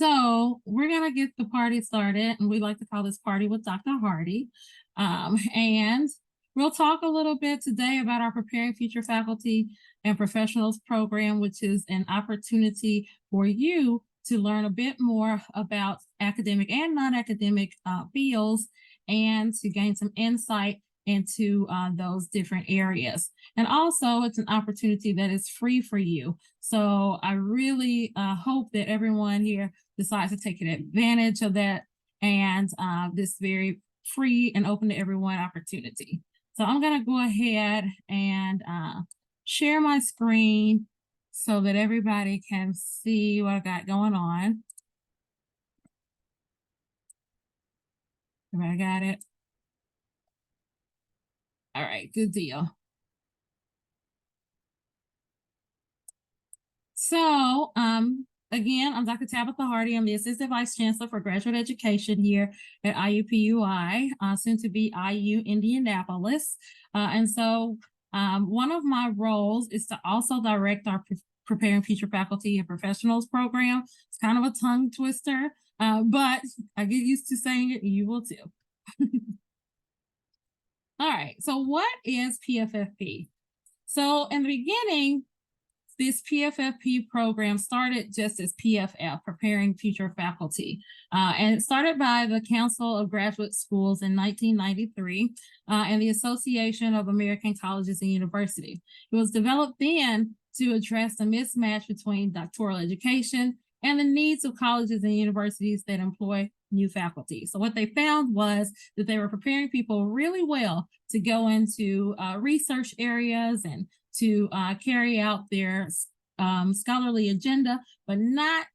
So we're gonna get the party started, and we like to call this Party with Dr. Hardy. And we'll talk a little bit today about our Preparing Future Faculty and Professionals program, which is an opportunity for you to learn a bit more about academic and non-academic fields and to gain some insight into those different areas. And also, it's an opportunity that is free for you. So I really hope that everyone here decides to take advantage of that and this very free and open to everyone opportunity. So I'm going to go ahead and share my screen so that everybody can see what I got going on. Everybody got it? All right, good deal. So, again, I'm Dr. Tabitha Hardy. I'm the Assistant Vice Chancellor for Graduate Education here at IUPUI, soon to be IU Indianapolis. And so one of my roles is to also direct our Preparing Future Faculty and Professionals program. It's kind of a tongue twister, but I get used to saying it, and you will too. All right, so what is PFFP? So in the beginning, this PFFP program started just as PFF, Preparing Future Faculty, and it started by the Council of Graduate Schools in 1993 and the Association of American Colleges and Universities. It was developed then to address the mismatch between doctoral education and the needs of colleges and universities that employ new faculty. So what they found was that they were preparing people really well to go into research areas and to carry out their scholarly agenda, but not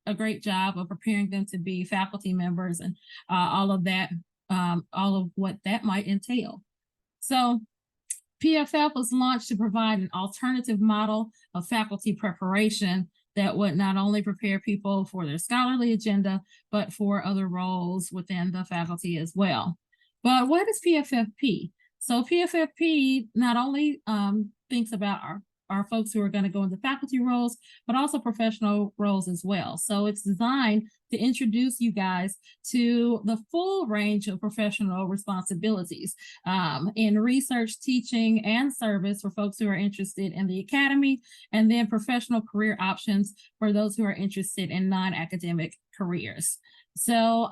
a great job of preparing them to be faculty members and all of that, all of what that might entail. So PFF was launched to provide an alternative model of faculty preparation that would not only prepare people for their scholarly agenda, but for other roles within the faculty as well. But what is PFFP? So PFFP not only thinks about our folks who are going to go into faculty roles, but also professional roles as well. So it's designed to introduce you guys to the full range of professional responsibilities in research, teaching, and service for folks who are interested in the academy, and then professional career options for those who are interested in non-academic careers. So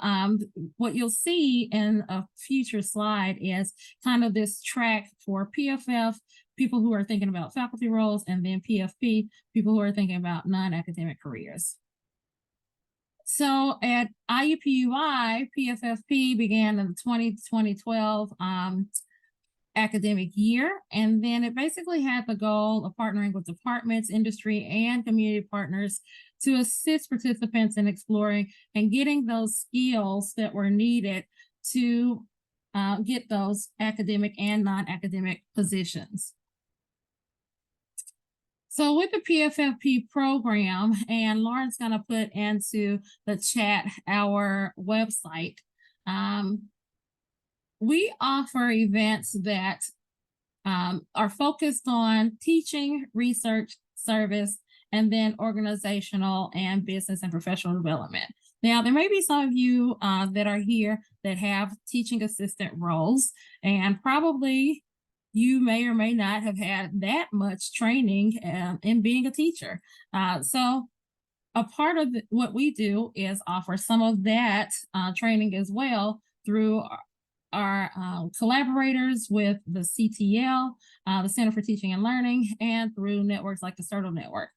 what you'll see in a future slide is kind of this track for PFF, people who are thinking about faculty roles, and then PFP, people who are thinking about non-academic careers. So at IUPUI, PFFP began in the 2012 academic year, and then it basically had the goal of partnering with departments, industry, and community partners to assist participants in exploring and getting those skills that were needed to get those academic and non-academic positions. So with the PFFP program, and Lauren's going to put into the chat our website, we offer events that are focused on teaching, research, service, and then organizational and business and professional development. Now, there may be some of you that are here that have teaching assistant roles, and probably you may or may not have had that much training in being a teacher. So a part of what we do is offer some of that training as well through our collaborators with the CTL, the Center for Teaching and Learning, and through networks like the CERTL Network.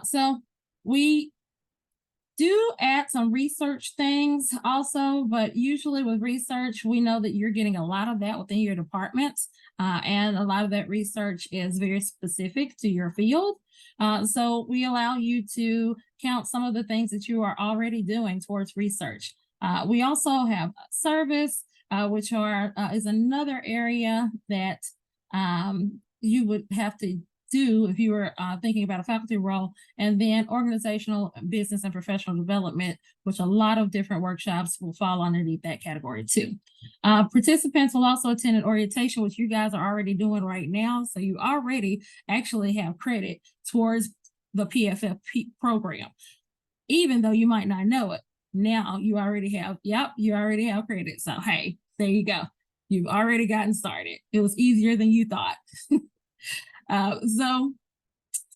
So we do add some research things also, but usually with research, we know that you're getting a lot of that within your departments, and a lot of that research is very specific to your field. So we allow you to count some of the things that you are already doing towards research. We also have service, which is another area that you would have to do if you were thinking about a faculty role, and then organizational, business, and professional development, which a lot of different workshops will fall underneath that category too. Participants will also attend an orientation, which you guys are already doing right now. So you already actually have credit towards the PFFP program. even though you might not know it. Now you already have, you already have credit. So, hey, there you go. You've already gotten started. It was easier than you thought. So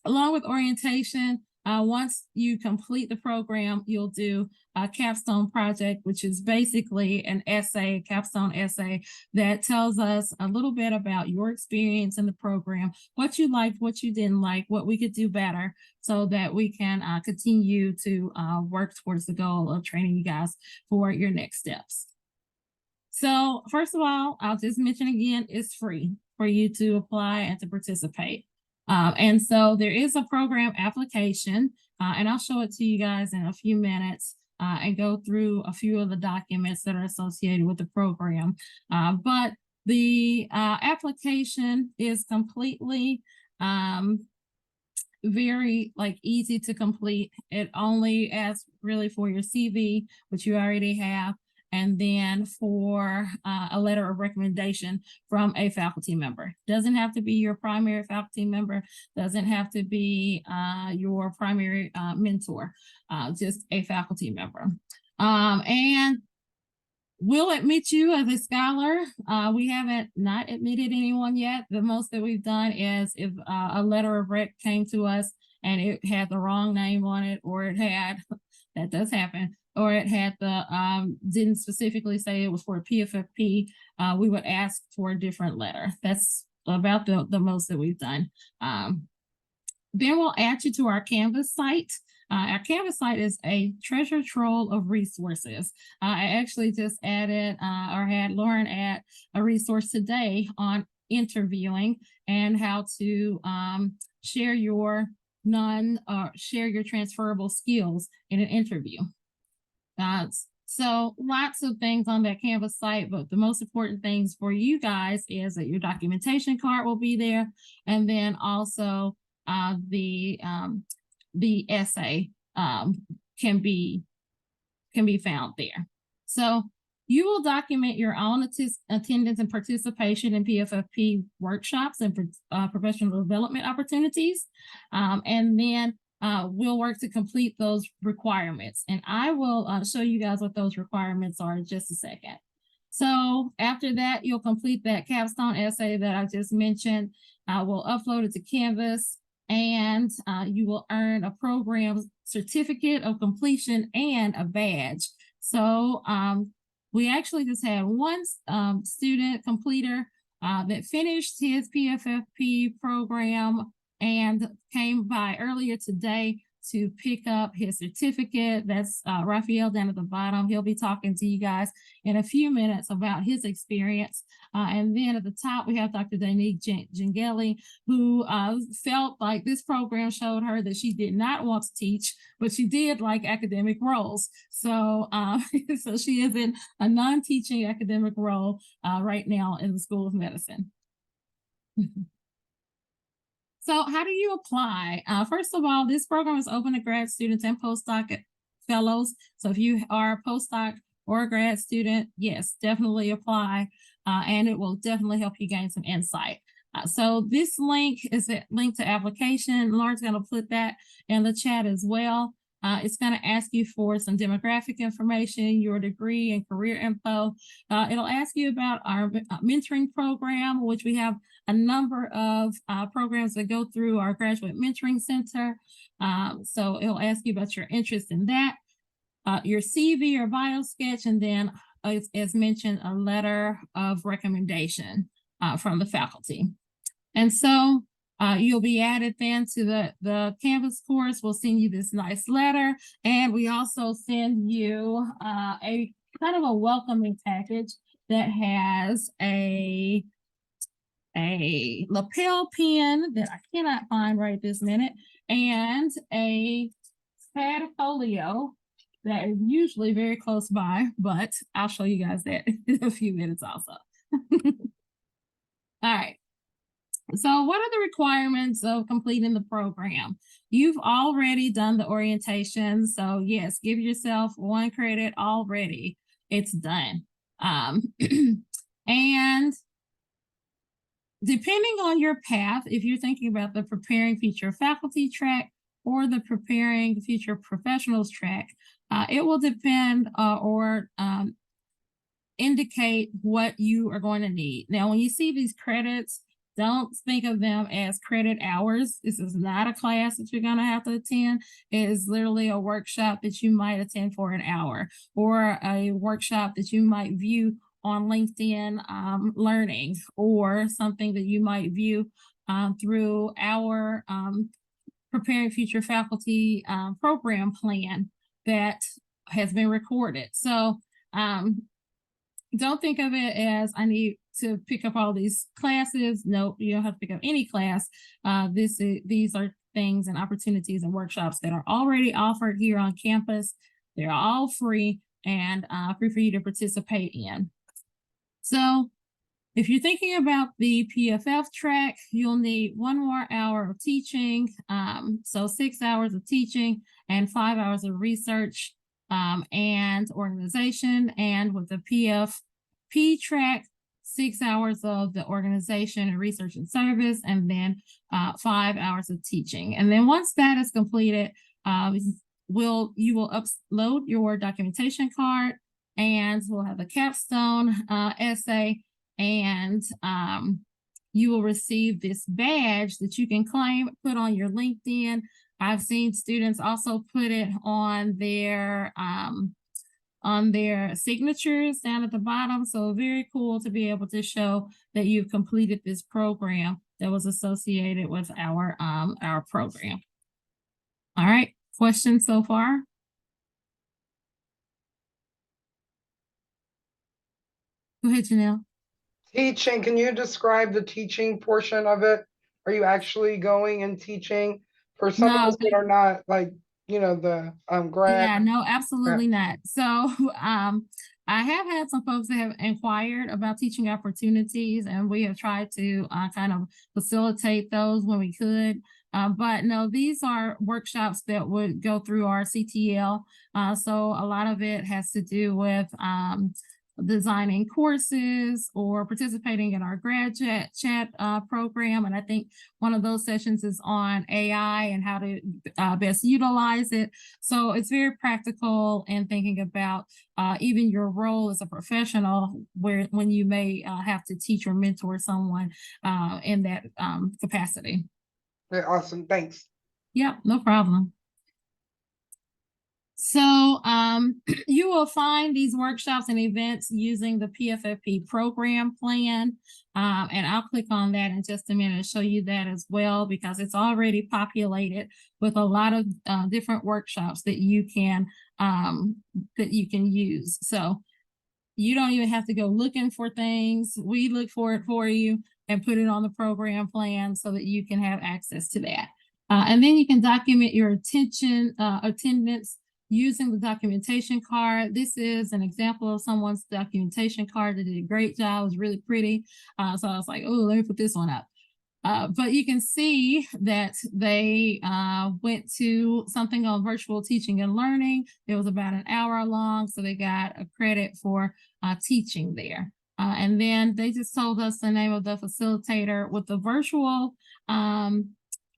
along with orientation, once you complete the program, you'll do a capstone project, which is basically an essay, capstone essay that tells us a little bit about your experience in the program, what you liked, what you didn't like, what we could do better, so that we can continue to work towards the goal of training you guys for your next steps. So first of all, I'll just mention again, it's free for you to apply and to participate. And so there is a program application, and I'll show it to you guys in a few minutes and go through a few of the documents that are associated with the program. But the application is completely very easy to complete. It only asks really for your CV, which you already have, and then for a letter of recommendation from a faculty member. Doesn't have to be your primary faculty member, doesn't have to be your primary mentor, just a faculty member. And we'll admit you as a scholar. We haven't not admitted anyone yet. The most that we've done is if a letter of rec came to us and it had the wrong name on it, or it had, that does happen, or it had the, didn't specifically say it was for a PFFP, we would ask for a different letter. That's about the most that we've done. Then we'll add you to our Canvas site. Our Canvas site is a treasure trove of resources. I actually just added or had Lauren add a resource today on interviewing and how to share your share your transferable skills in an interview. So lots of things on that Canvas site, but the most important things for you guys is that your documentation card will be there, and then also the essay can be found there. So you will document your own attendance and participation in PFFP workshops and professional development opportunities, and then we'll work to complete those requirements. And I will show you guys what those requirements are in just a second. So after that, you'll complete that capstone essay that I just mentioned. We'll upload it to Canvas, and you will earn a program certificate of completion and a badge. So we actually just had one student completer that finished his PFFP program and came by earlier today to pick up his certificate. That's Raphael down at the bottom. He'll be talking to you guys in a few minutes about his experience. And then at the top, we have Dr. Danique Gengeli, who felt like this program showed her that she did not want to teach, but she did like academic roles. So, so she is in a non-teaching academic role right now in the School of Medicine. So how do you apply? First of all, this program is open to grad students and postdoc fellows. So if you are a postdoc or a grad student, yes, definitely apply. And it will definitely help you gain some insight. So this link is a link to application. Lauren's going to put that in the chat as well. It's going to ask you for some demographic information, your degree and career info. It'll ask you about our mentoring program, which we have a number of programs that go through our Graduate Mentoring Center. So it'll ask you about your interest in that, your CV or bio sketch, and then, as mentioned, a letter of recommendation from the faculty. And so you'll be added then to the Canvas course. We'll send you this nice letter, and we also send you a kind of a welcoming package that has a lapel pin that I cannot find right this minute, and a pad folio that is usually very close by, but I'll show you guys that in a few minutes also. All right. So what are the requirements of completing the program? You've already done the orientation. So yes, give yourself 1 credit already. It's done. And depending on your path, if you're thinking about the preparing future faculty track or the Preparing Future Professionals track, it will depend or indicate what you are going to need. Now, when you see these credits, don't think of them as credit hours. This is not a class that you're going to have to attend. It is literally a workshop that you might attend for an hour, or a workshop that you might view on LinkedIn Learning, or something that you might view through our Preparing Future Faculty program plan that has been recorded. So don't think of it as I need to pick up all these classes. No, you don't have to pick up any class. These are things and opportunities and workshops that are already offered here on campus. They're all free and free for you to participate in. So if you're thinking about the PFF track, you'll need 1 more hour of teaching. So 6 hours of teaching and 5 hours of research and organization. And with the PFP track, 6 hours of the organization and research and service, and then 5 hours of teaching. And then once that is completed, you will upload your documentation card, and we'll have a capstone essay, and you will receive this badge that you can claim, put on your LinkedIn. I've seen students also put it on their signatures down at the bottom. So very cool to be able to show that you've completed this program that was associated with our program. All right, questions so far? Go ahead, Janelle. Teaching, can you describe the teaching portion of it? Are you actually going and teaching? For some of us that are not, like, the grad. Yeah, no, absolutely not. So I have had some folks that have inquired about teaching opportunities, and we have tried to kind of facilitate those when we could. But no, these are workshops that would go through our CTL. So a lot of it has to do with designing courses or participating in our grad chat program. And I think one of those sessions is on AI and how to best utilize it. So it's very practical and thinking about even your role as a professional, when you may have to teach or mentor someone in that capacity. Okay, awesome. Thanks. Yeah, no problem. So you will find these workshops and events using the PFFP program plan. And I'll click on that in just a minute and show you that as well, because it's already populated with a lot of different workshops that you can use. So you don't even have to go looking for things. We look for it for you and put it on the program plan so that you can have access to that. And then you can document your attendance using the documentation card. This is an example of someone's documentation card that did a great job. It was really pretty. So I was like, oh, let me put this one up. But you can see that they went to something on virtual teaching and learning. It was about an hour long, so they got a credit for teaching there. And then they just told us the name of the facilitator. With the virtual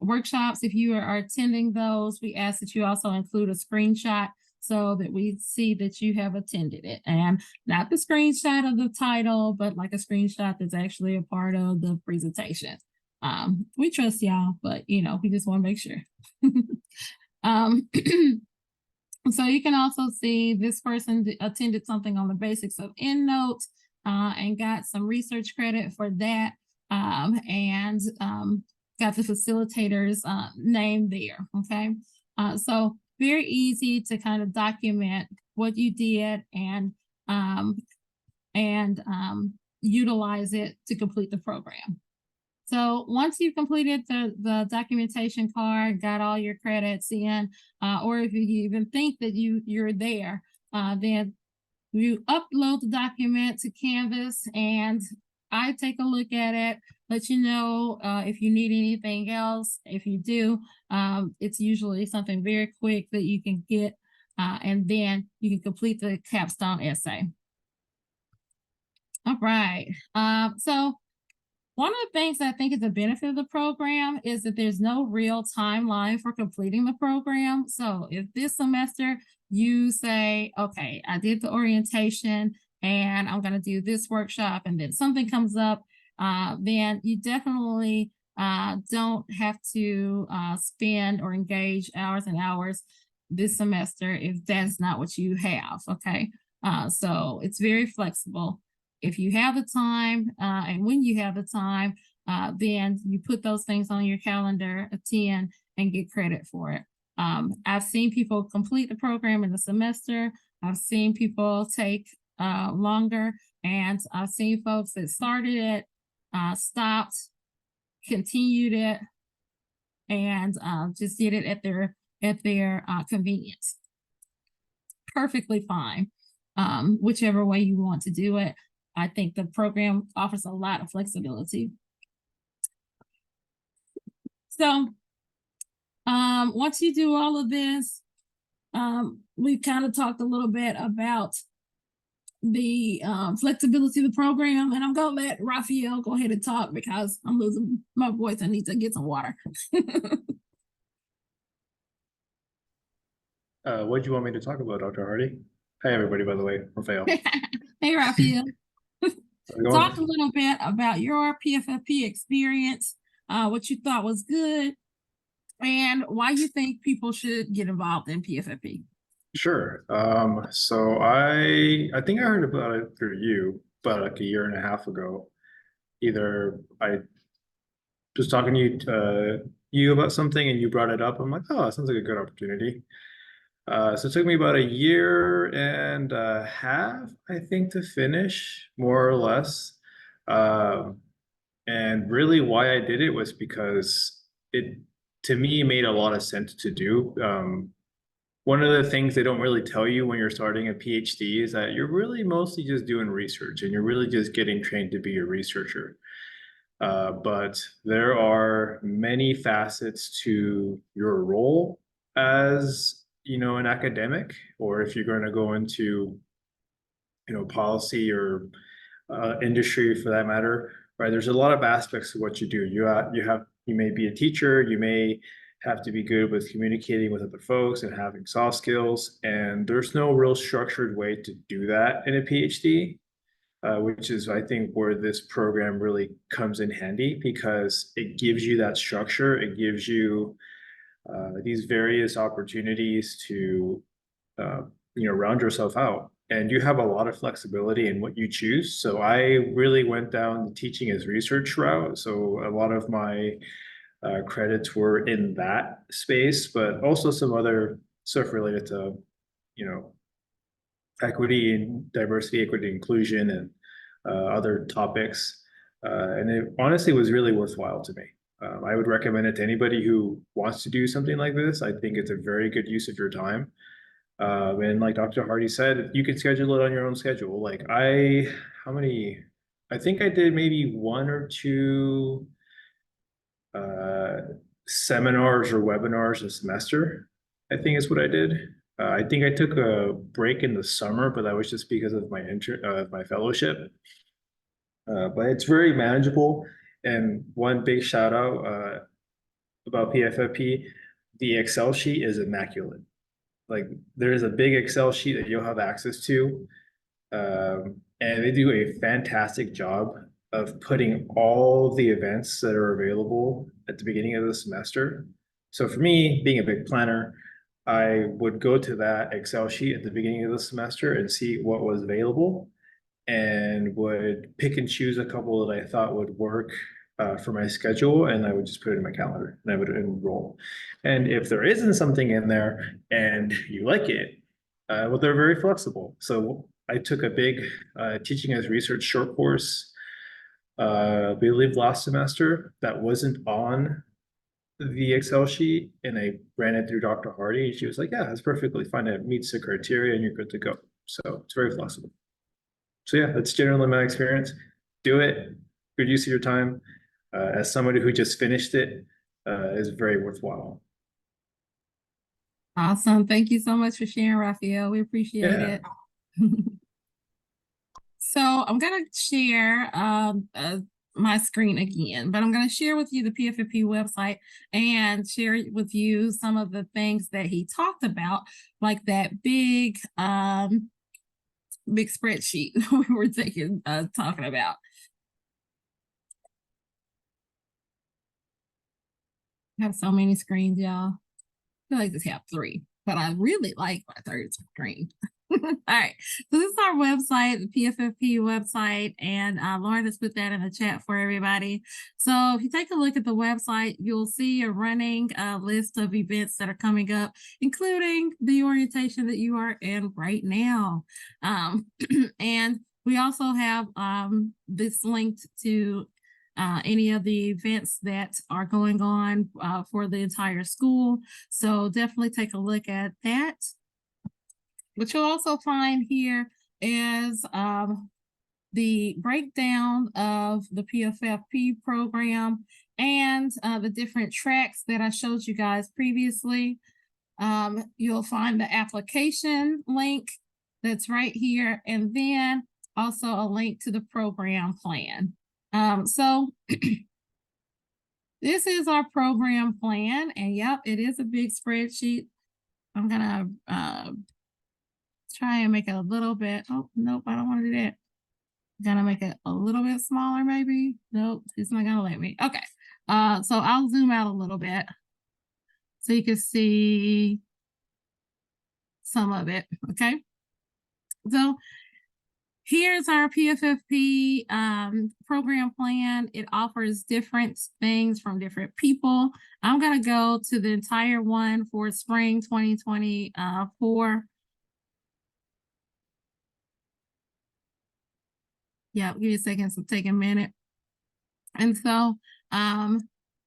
workshops, if you are attending those, we ask that you also include a screenshot so that we see that you have attended it, and not the screenshot of the title, but like a screenshot that's actually a part of the presentation. We trust y'all, but we just want to make sure. So you can also see this person attended something on the basics of EndNote and got some research credit for that, and got the facilitator's name there. Okay, so very easy to kind of document what you did and utilize it to complete the program. So once you've completed the documentation card, got all your credits in, or if you even think that you're there, then you upload the document to Canvas, and I take a look at it, let you know if you need anything else. If you do, it's usually something very quick that you can get, and then you can complete the capstone essay. All right. So One of the things that I think is a benefit of the program is that there's no real timeline for completing the program. So if this semester you say, okay, I did the orientation and I'm going to do this workshop, and then something comes up, then you definitely don't have to spend or engage hours and hours this semester if that's not what you have. Okay. So it's very flexible. If you have the time and when you have the time, then you put those things on your calendar, attend, and get credit for it. I've seen people complete the program in the semester. I've seen people take longer, and I've seen folks that started it, stopped, continued it, and just did it at their convenience. Perfectly fine, whichever way you want to do it. I think the program offers a lot of flexibility. So once you do all of this, we kind of talked a little bit about the flexibility of the program, and I'm gonna let Raphael go ahead and talk because I'm losing my voice. I need to get some water. What do you want me to talk about, Dr. Hardy? Hi, everybody, by the way, Raphael. Hey, Raphael. Talk a little bit about your PFFP experience, what you thought was good, and why you think people should get involved in PFFP. Sure. So I think I heard about it through you about like a year and a half ago. Either I was talking to you about something and you brought it up. I'm like, oh, that sounds like a good opportunity. So it took me about a year and a half, I think, to finish, more or less. And really why I did it was because it, to me, made a lot of sense to do. One of the things they don't really tell you when you're starting a PhD is that you're really mostly just doing research and you're really just getting trained to be a researcher. But there are many facets to your role as, you know, an academic, or if you're going to go into, you know, policy or industry for that matter, right? There's a lot of aspects of what you do. You may be a teacher, you may have to be good with communicating with other folks and having soft skills. And there's no real structured way to do that in a PhD, which is, I think, where this program really comes in handy because it gives you that structure. It gives you these various opportunities to, you know, round yourself out. And you have a lot of flexibility in what you choose. So I really went down the teaching as research route. So a lot of my credits were in that space, but also some other stuff related to, you know, equity and diversity, equity, inclusion, and other topics. And it honestly was really worthwhile to me. I would recommend it to anybody who wants to do something like this. I think it's a very good use of your time. And like Dr. Hardy said, you can schedule it on your own schedule. Like how many, I think I did maybe one or two seminars or webinars a semester, I think is what I did. I think I took a break in the summer, but that was just because of my fellowship. But it's very manageable. And one big shout out about PFFP, the Excel sheet is immaculate. Like there is a big Excel sheet that you'll have access to. And they do a fantastic job of putting all the events that are available at the beginning of the semester. So for me, being a big planner, I would go to that Excel sheet at the beginning of the semester and see what was available and would pick and choose a couple that I thought would work for my schedule, and I would just put it in my calendar and I would enroll. And if there isn't something in there and you like it, well, they're very flexible. So I took a big teaching as research short course, I believe last semester, that wasn't on the Excel sheet, and I ran it through Dr. Hardy, and she was like, yeah, that's perfectly fine. It meets the criteria and you're good to go. So it's very flexible. So yeah, that's generally my experience. Do it, good use of your time. As somebody who just finished it, is very worthwhile. Awesome. Thank you so much for sharing, Raphael. We appreciate it. So I'm going to share my screen again, but I'm going to share with you the PFFP website and share with you some of the things that he talked about, like that big spreadsheet we were talking about. I have so many screens, y'all. I feel like this have 3, but I really like my 3rd screen. All right, so this is our website, the PFFP website, and Lauren has put that in the chat for everybody. So if you take a look at the website, you'll see a running list of events that are coming up, including the orientation that you are in right now. And we also have this linked to any of the events that are going on for the entire school. So definitely take a look at that. What you'll also find here is the breakdown of the PFFP program and the different tracks that I showed you guys previously. You'll find the application link that's right here, and then also a link to the program plan. So this is our program plan, and yep, it is a big spreadsheet. I'm gonna try and make it a little bit. Oh, nope, I don't want to do that. Gonna make it a little bit smaller, maybe. Nope, it's not gonna let me. Okay. So I'll zoom out a little bit so you can see some of it. Okay. So here's our PFFP program plan. It offers different things from different people. I'm gonna go to the entire one for spring 2024. Yeah, give me a second, so take a minute. And so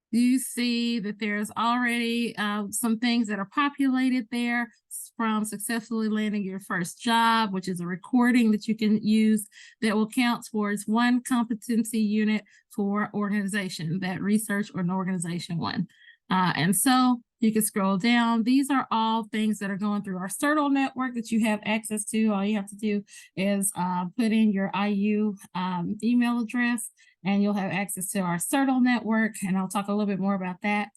you see that there's already some things that are populated there from successfully landing your first job, which is a recording that you can use that will count towards 1 competency unit for organization, that research or an organization one. And so you can scroll down. These are all things that are going through our CERTL network that you have access to. All you have to do is put in your IU email address, and you'll have access to our CERTL network. And I'll talk a little bit more about that.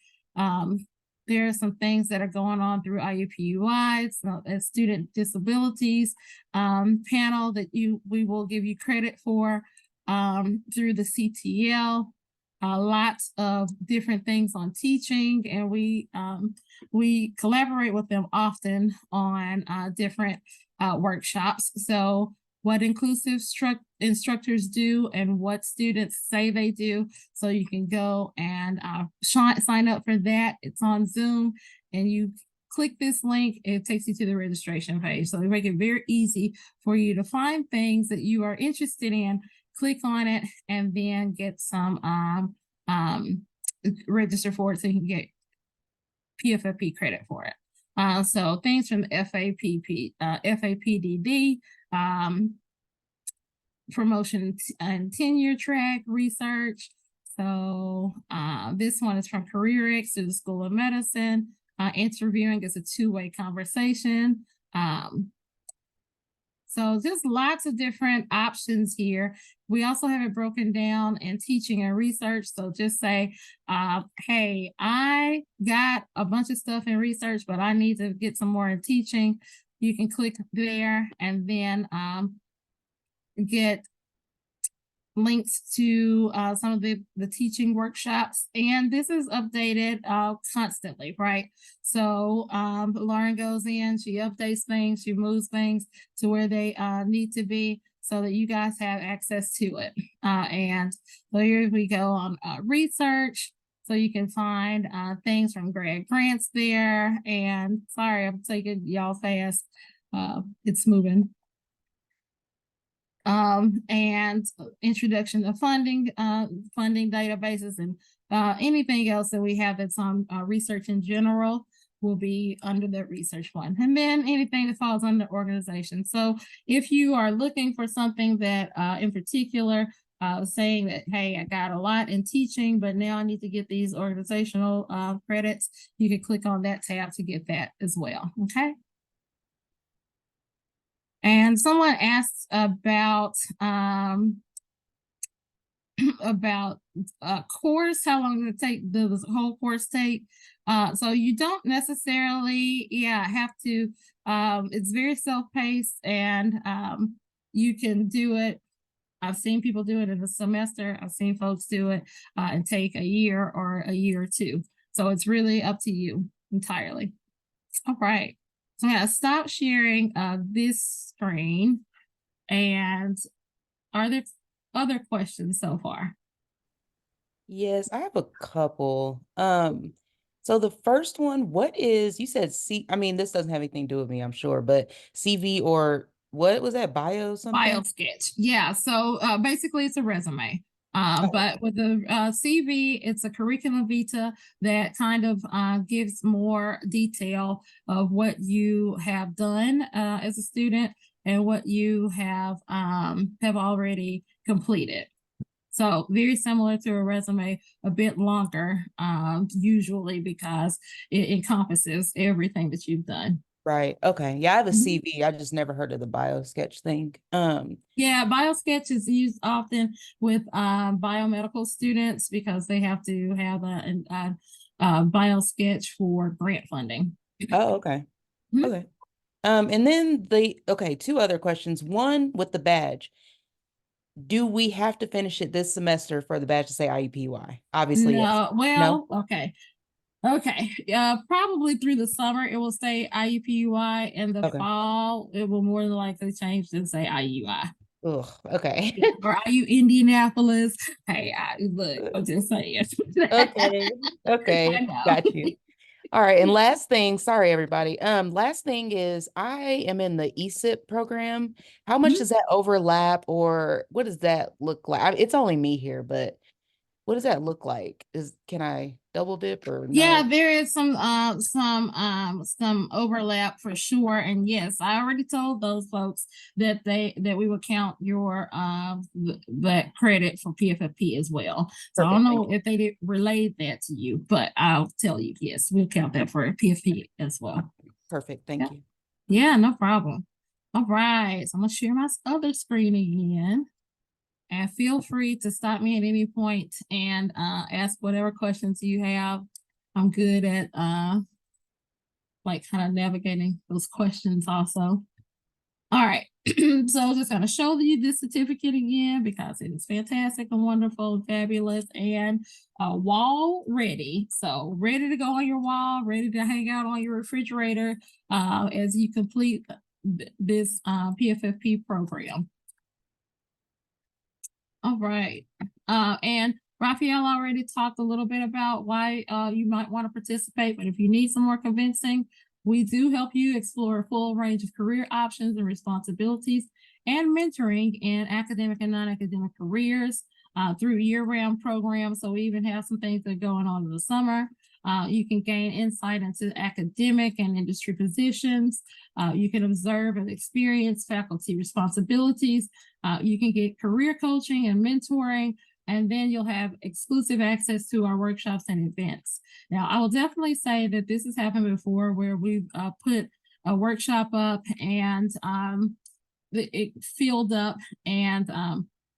There are some things that are going on through IUPUI, so a student disabilities panel that we will give you credit for through the CTL. Lots of different things on teaching, and we collaborate with them often on different workshops. So what inclusive instructors do and what students say they do. So you can go and sign up for that. It's on Zoom, and you click this link, it takes you to the registration page. So they make it very easy for you to find things that you are interested in, click on it, and then get some register for it so you can get PFFP credit for it. So things from the FAPDD, promotion and tenure track research. So this one is from CareerX to the School of Medicine. Interviewing is a 2-way conversation. So just lots of different options here. We also have it broken down in teaching and research. So just say, hey, I got a bunch of stuff in research, but I need to get some more in teaching. You can click there and then get links to some of the teaching workshops, and this is updated constantly, right? So Lauren goes in, she updates things, she moves things to where they need to be so that you guys have access to it. And so here we go on research. So you can find things from grad grants there. And sorry, I'm taking y'all fast. It's moving. And introduction to funding databases, and anything else that we have that's on research in general will be under that research one. And then anything that falls under organization. So if you are looking for something that in particular, saying that, hey, I got a lot in teaching, but now I need to get these organizational credits, you can click on that tab to get that as well, okay? And someone asked about about a course, how long does it take, does the whole course take? So you don't necessarily, have to, it's very self-paced, and you can do it. I've seen people do it in a semester. I've seen folks do it and take a year or a year or two. So it's really up to you entirely. All right. So I'm gonna stop sharing this screen. And are there other questions so far? Yes, I have a couple. So the first one, what is, you said I mean, this doesn't have anything to do with me, I'm sure, but CV, or what was that, bio something? BioSketch. Yeah. So basically it's a resume. Oh. But with the CV, it's a curriculum vitae that kind of gives more detail of what you have done as a student and what you have already completed. So very similar to a resume, a bit longer, usually, because it encompasses everything that you've done. Right. Okay. Yeah, I have a Mhm. CV. I just never heard of the bio sketch thing. Yeah, BioSketch is used often with biomedical students because they have to have a BioSketch for grant funding. Oh, okay. Mhm. Okay. And then two other questions. One, with the badge, do we have to finish it this semester for the badge to say IUPUI? Obviously, yes. No, well, okay. Okay, probably through the summer it will say IUPUI. In the Okay. fall it will more than likely change to say IUI. Ugh, okay. Yeah. Or IU Indianapolis. Hey, look, I'm just saying. Okay. Okay. I know. Got you. All right. And last thing, sorry, everybody. Last thing is I am in the ESIP program. How much Mhm. does that overlap, or what does that look like? It's only me here, but what does that look like? Can I double dip or Yeah, no? there is some overlap for sure. And yes, I already told those folks that we would count your that credit for PFFP as well. So I don't Perfect. Thank know you. if they did relate that to you, but I'll tell you, yes, we'll count that for PFP as well. Perfect. Thank Yeah. you. Yeah, no problem. All right, so I'm gonna share my other screen again. And feel free to stop me at any point and ask whatever questions you have. I'm good at like kind of navigating those questions also. All right. So I'm just gonna show you this certificate again because it is fantastic and wonderful and fabulous and wall ready. So ready to go on your wall, ready to hang out on your refrigerator as you complete this PFFP program. All right. And Raphael already talked a little bit about why you might want to participate, but if you need some more convincing, we do help you explore a full range of career options and responsibilities and mentoring in academic and non-academic careers through year-round programs. So we even have some things that are going on in the summer. You can gain insight into academic and industry positions. You can observe and experience faculty responsibilities. You can get career coaching and mentoring, and then you'll have exclusive access to our workshops and events. Now, I will definitely say that this has happened before where we've put a workshop up and it filled up, and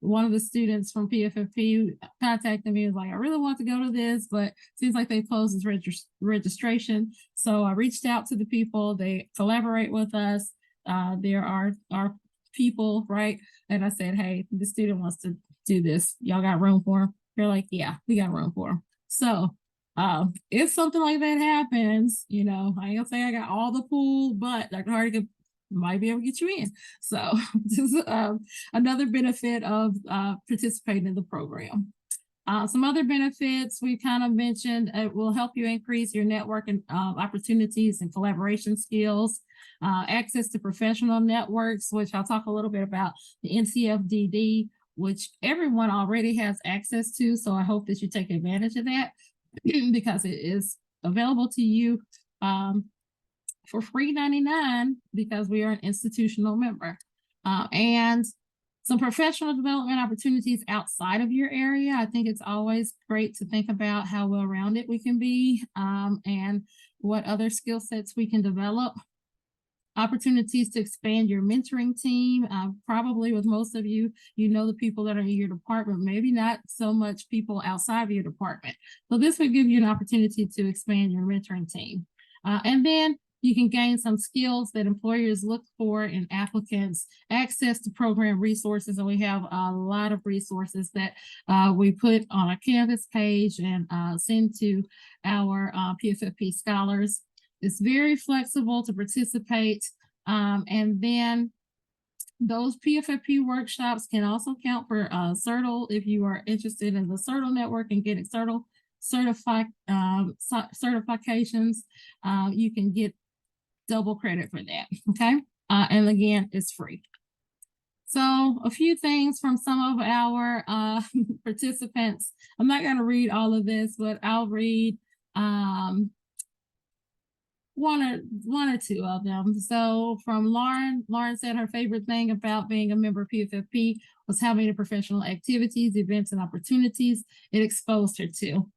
one of the students from PFFP contacted me and was like, I really want to go to this, but seems like they closed this registration. So I reached out to the people, they collaborate with us. There are people, right? And I said, hey, the student wants to do this. Y'all got room for him? They're like, yeah, we got room for him. So if something like that happens, I ain't gonna say I got all the pool, but Dr. Hardy might be able to get you in. So this is another benefit of participating in the program. Some other benefits we kind of mentioned, it will help you increase your networking opportunities and collaboration skills, access to professional networks, which I'll talk a little bit about the NCFDD, which everyone already has access to. So I hope that you take advantage of that because it is available to you for free 99 because we are an institutional member. And some professional development opportunities outside of your area. I think it's always great to think about how well-rounded we can be and what other skill sets we can develop. opportunities to expand your mentoring team. Probably with most of you, you know the people that are in your department, maybe not so much people outside of your department. So this would give you an opportunity to expand your mentoring team. And then you can gain some skills that employers look for in applicants, access to program resources. And we have a lot of resources that we put on a Canvas page and send to our PFFP scholars. It's very flexible to participate. And then those PFFP workshops can also count for CERTL if you are interested in the CERTL network and getting CERTL certifications. You can get double credit for that, okay? And again, it's free. So a few things from some of our participants. I'm not gonna read all of this, but I'll read one or two of them. So from Lauren said her favorite thing about being a member of PFFP was how many professional activities, events, and opportunities it exposed her to.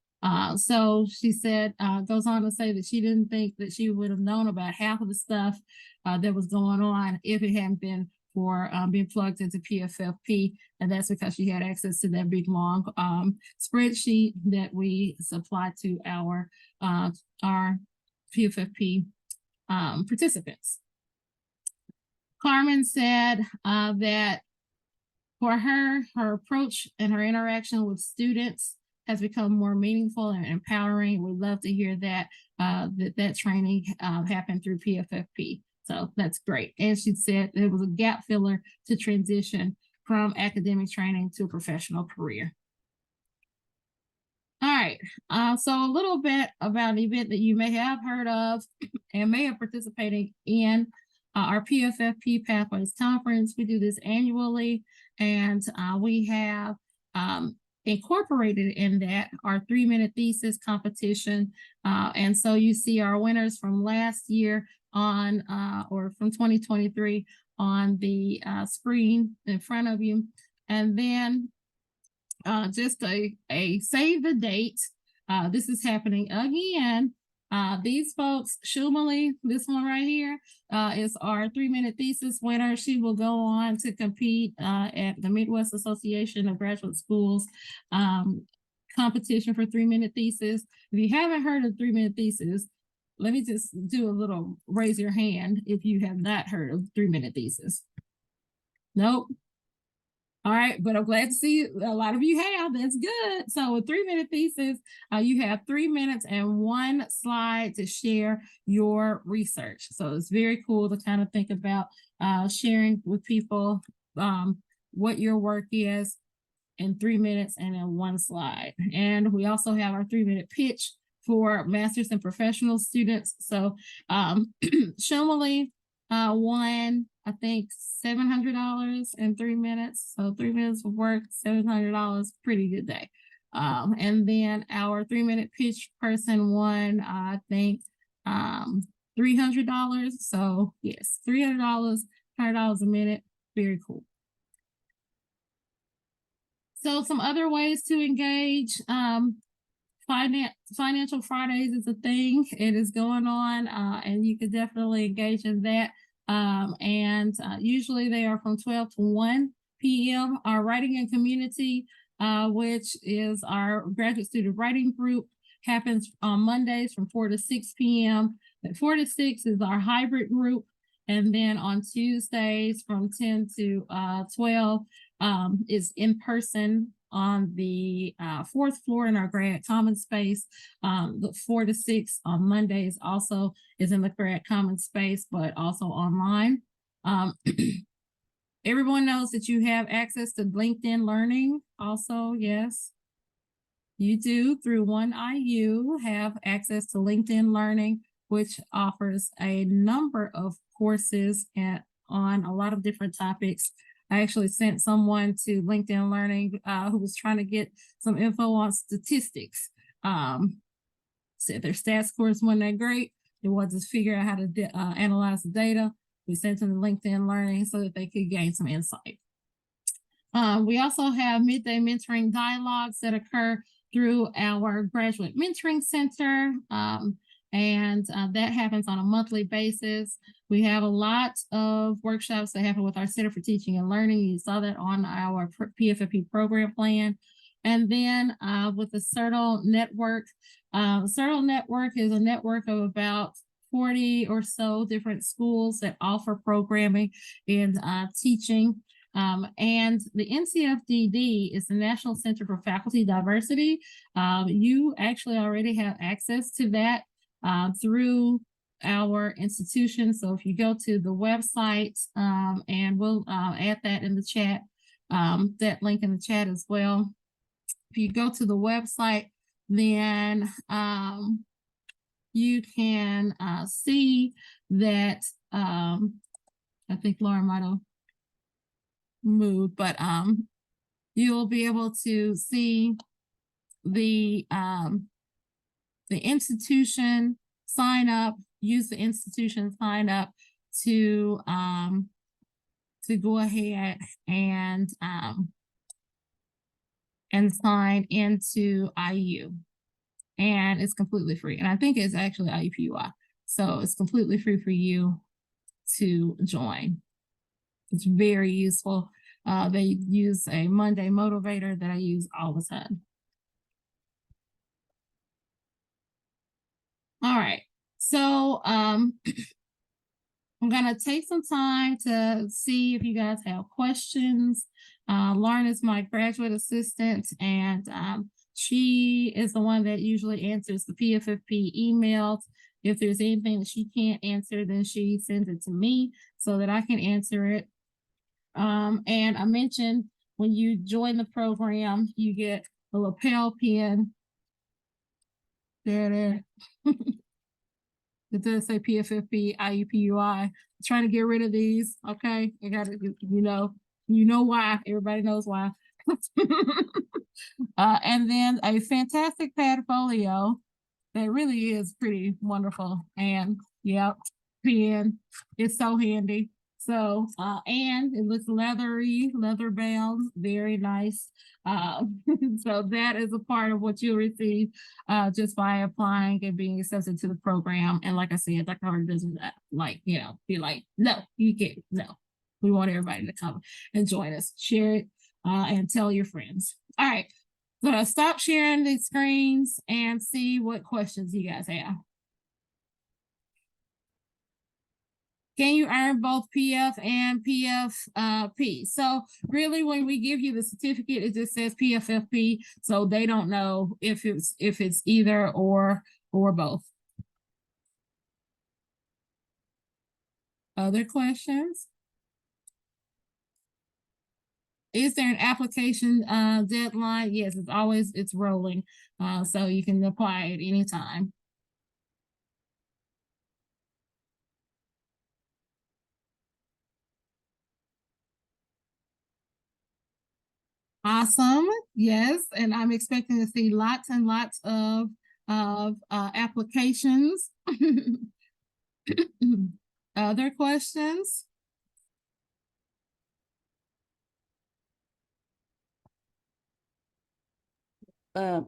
So she said, goes on to say that she didn't think that she would have known about half of the stuff that was going on if it hadn't been for being plugged into PFFP. And that's because she had access to that big long spreadsheet that we supply to our PFFP participants. Carmen said that for her approach and her interaction with students has become more meaningful and empowering. We'd love to hear that that training happened through PFFP. So that's great. And she said it was a gap filler to transition from academic training to a professional career. All right, so a little bit about an event that you may have heard of and may have participated in, our PFFP Pathways Conference. We do this annually, and we have incorporated in that our 3-minute thesis competition. And so you see our winners from last year on, or from 2023 on the screen in front of you. And then just a save the date. This is happening again. These folks, Shumali, this one right here, is our 3-minute thesis winner. She will go on to compete at the Midwest Association of Graduate Schools competition for 3-minute thesis. If you haven't heard of 3-minute thesis, let me just do a little raise your hand if you have not heard of 3-minute thesis. Nope. All right, but I'm glad to see a lot of you have. That's good. So a 3-minute thesis, you have 3 minutes and 1 slide to share your research. So it's very cool to kind of think about sharing with people what your work is in 3 minutes and in 1 slide. And we also have our 3-minute pitch for master's and professional students. So Shumali won, I think, $700 in 3 minutes. So 3 minutes of work, $700, pretty good day. And then our 3-minute pitch person won, I think, $300. So yes, $300, $100 a minute, very cool. So some other ways to engage, Financial Fridays is a thing. It is going on, and you can definitely engage in that. Usually they are from 12 to 1 p.m. Our Writing and Community, which is our graduate student writing group, happens on Mondays from 4 to 6 p.m. At 4 to 6 is our hybrid group. And then on Tuesdays from 10 to 12 is in person on the 4th floor in our grad common space. The 4 to 6 on Mondays also is in the grad common space, but also online. Everyone knows that you have access to LinkedIn Learning also, yes. You do, through 1IU, have access to LinkedIn Learning, which offers a number of courses on a lot of different topics. I actually sent someone to LinkedIn Learning who was trying to get some info on statistics. Said their stats course wasn't that great. They wanted to figure out how to analyze the data. We sent them to LinkedIn Learning so that they could gain some insight. We also have midday mentoring dialogues that occur through our Graduate Mentoring Center. and that happens on a monthly basis. We have a lot of workshops that happen with our Center for Teaching and Learning. You saw that on our PFFP program plan. And then with the CERTL network, CERTL network is a network of about 40 or so different schools that offer programming in teaching. And the NCFDD is the National Center for Faculty Diversity. You actually already have access to that through our institution. So if you go to the website, and we'll add that in the chat, that link in the chat as well. If you go to the website, then you can see that I think Laura might have moved, but you'll be able to see the institution sign up, use the institution sign up to go ahead and sign into IU. And it's completely free. And I think it's actually IUPUI. So it's completely free for you to join. It's very useful. They use a Monday motivator that I use all the time. All right. So I'm gonna take some time to see if you guys have questions. Lauren is my graduate assistant, and she is the one that usually answers the PFFP emails. If there's anything that she can't answer, then she sends it to me so that I can answer it. And I mentioned when you join the program, you get a lapel pin. There. It does say PFFP IUPUI. I'm trying to get rid of these. Okay, I got it. You know why. Everybody knows why. And then a fantastic portfolio that really is pretty wonderful. And yep, pen. It's so handy. So, and it looks leathery, leather bound, very nice. So that is a part of what you'll receive just by applying and being accepted to the program. And like I said, Dr. Harder doesn't be like, no, you can't, no. We want everybody to come and join us, share it, and tell your friends. All right, so stop sharing the screens and see what questions you guys have. Can you earn both PF and PFP? So really, when we give you the certificate, it just says PFFP, so they don't know if it's either or both. Other questions? Is there an application deadline? Yes, it's rolling, so you can apply at any time. Awesome. Yes, and I'm expecting to see lots and lots of applications. Other questions?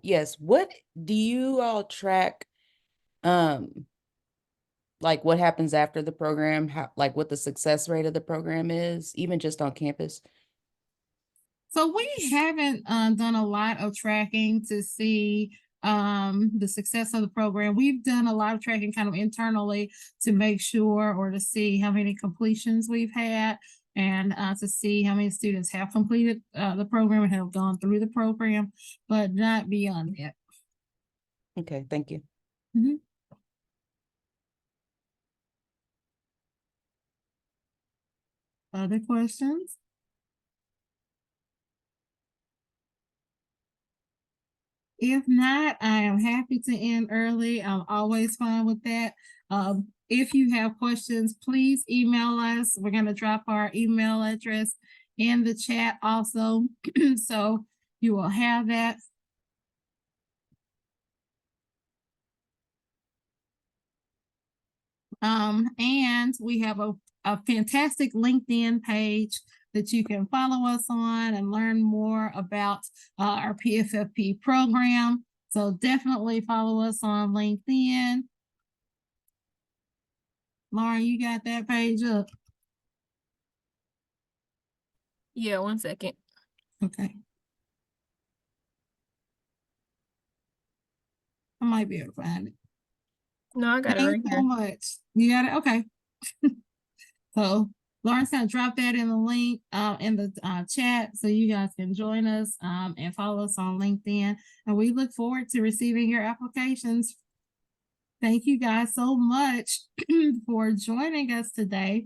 Yes. What do you all track? Like what happens after the program? Like what the success rate of the program is, even just on campus? So we haven't done a lot of tracking to see the success of the program. We've done a lot of tracking kind of internally to make sure, or to see how many completions we've had, and to see how many students have completed the program and have gone through the program, but not beyond that. Okay, thank you. Mm-hmm. Other questions? If not, I am happy to end early. I'm always fine with that. If you have questions, please email us. We're going to drop our email address in the chat also. So you will have that. And we have a fantastic LinkedIn page that you can follow us on and learn more about our PFFP program. So definitely follow us on LinkedIn. Lauren, you got that page up? Yeah, 1 second. Okay. I might be able to find it. No, I got it right Thanks so here. much. You got it? Okay. So Lauren's gonna drop that in the link in the chat so you guys can join us and follow us on LinkedIn. And we look forward to receiving your applications. Thank you guys so much for joining us today.